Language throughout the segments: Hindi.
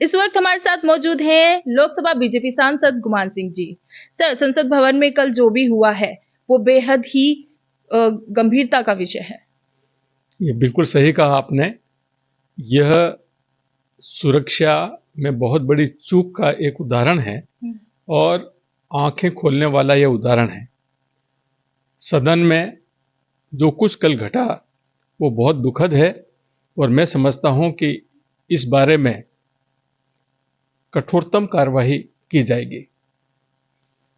इस वक्त हमारे साथ मौजूद हैं लोकसभा बीजेपी सांसद गुमान सिंह जी। सर, संसद भवन में कल जो भी हुआ है वो बेहद ही गंभीरता का विषय है। ये बिल्कुल सही कहा आपने। यह सुरक्षा में बहुत बड़ी चूक का एक उदाहरण है और आंखें खोलने वाला यह उदाहरण है। सदन में जो कुछ कल घटा वो बहुत दुखद है और मैं समझता हूं कि इस बारे में कठोरतम कार्रवाई की जाएगी।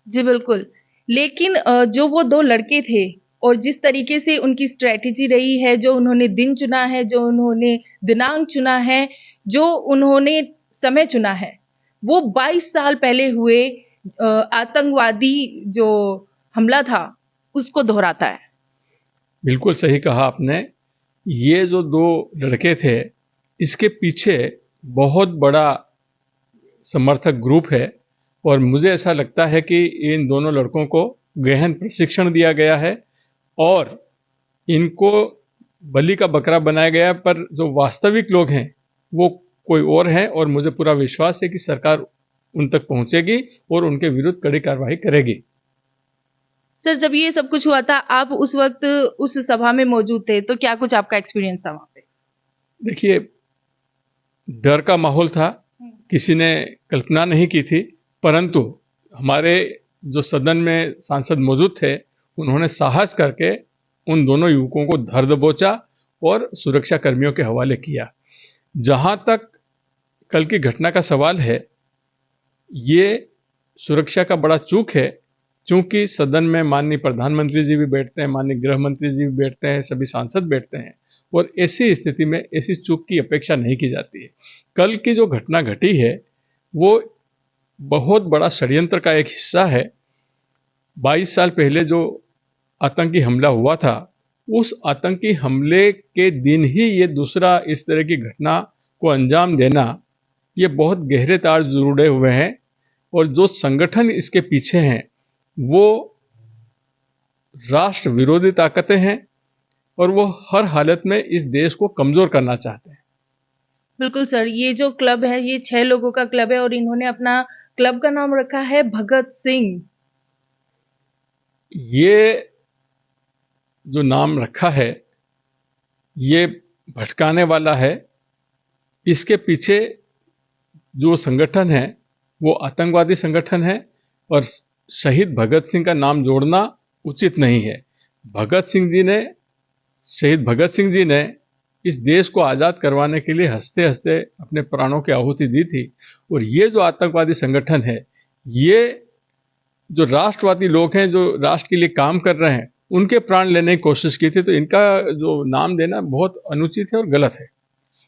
जी बिल्कुल, लेकिन जो वो दो लड़के थे और जिस तरीके से उनकी स्ट्रेटेजी रही है, जो उन्होंने दिन चुना है, जो उन्होंने दिनांक चुना है, जो उन्होंने समय चुना है, वो 22 साल पहले हुए आतंकवादी जो हमला था उसको दोहराता है। बिल्कुल सही कहा आपने। ये जो दो लड़के थे इसके पीछे बहुत बड़ा समर्थक ग्रुप है और मुझे ऐसा लगता है कि इन दोनों लड़कों को गहन प्रशिक्षण दिया गया है और इनको बलि का बकरा बनाया गया, पर जो वास्तविक लोग हैं वो कोई और हैं और मुझे पूरा विश्वास है कि सरकार उन तक पहुंचेगी और उनके विरुद्ध कड़ी कार्रवाई करेगी। सर, जब ये सब कुछ हुआ था, आप उस वक्त उस सभा में मौजूद थे, तो क्या कुछ आपका एक्सपीरियंस था वहां पे? देखिए, डर का माहौल था, किसी ने कल्पना नहीं की थी, परंतु हमारे जो सदन में सांसद मौजूद थे उन्होंने साहस करके उन दोनों युवकों को धर दबोचा और सुरक्षा कर्मियों के हवाले किया। जहां तक कल की घटना का सवाल है, ये सुरक्षा का बड़ा चूक है, क्योंकि सदन में माननीय प्रधानमंत्री जी भी बैठते हैं, माननीय गृह मंत्री जी भी बैठते हैं, सभी सांसद बैठते हैं और ऐसी स्थिति में ऐसी चूक की अपेक्षा नहीं की जाती है। कल की जो घटना घटी है वो बहुत बड़ा षड्यंत्र का एक हिस्सा है। 22 साल पहले जो आतंकी हमला हुआ था, उस आतंकी हमले के दिन ही ये दूसरा इस तरह की घटना को अंजाम देना, ये बहुत गहरे तार जुड़े हुए हैं और जो संगठन इसके पीछे हैं वो राष्ट्र विरोधी ताकतें हैं और वो हर हालत में इस देश को कमजोर करना चाहते हैं। बिल्कुल सर, ये जो क्लब है ये 6 लोगों का क्लब है और इन्होंने अपना क्लब का नाम रखा है भगत सिंह। ये जो नाम रखा है ये भटकाने वाला है। इसके पीछे जो संगठन है वो आतंकवादी संगठन है और शहीद भगत सिंह का नाम जोड़ना उचित नहीं है। शहीद भगत सिंह जी ने इस देश को आज़ाद करवाने के लिए हंसते हंसते अपने प्राणों की आहुति दी थी और ये जो आतंकवादी संगठन है, ये जो राष्ट्रवादी लोग हैं जो राष्ट्र के लिए काम कर रहे हैं उनके प्राण लेने की कोशिश की थी, तो इनका जो नाम देना बहुत अनुचित है और गलत है।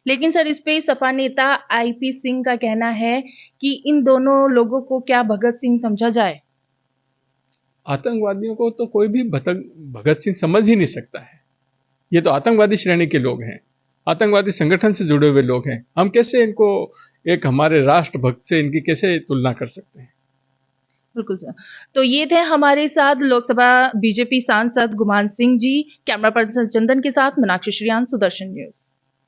लेकिन सर, इस पे सपा नेता आईपी सिंह का कहना है कि इन दोनों लोगों को क्या भगत सिंह समझा जाए? आतंकवादियों को तो कोई भी भगत सिंह समझ ही नहीं सकता है। ये तो आतंकवादी श्रेणी के लोग हैं, आतंकवादी संगठन से जुड़े हुए लोग हैं। हम कैसे इनको एक हमारे राष्ट्रभक्त से इनकी कैसे तुलना कर सकते हैं? बिल्कुल सर। तो ये थे हमारे साथ लोकसभा बीजेपी सांसद गुमान सिंह जी। कैमरा पर्सन चंदन के साथ मीनाक्षी श्रीयान, सुदर्शन न्यूज।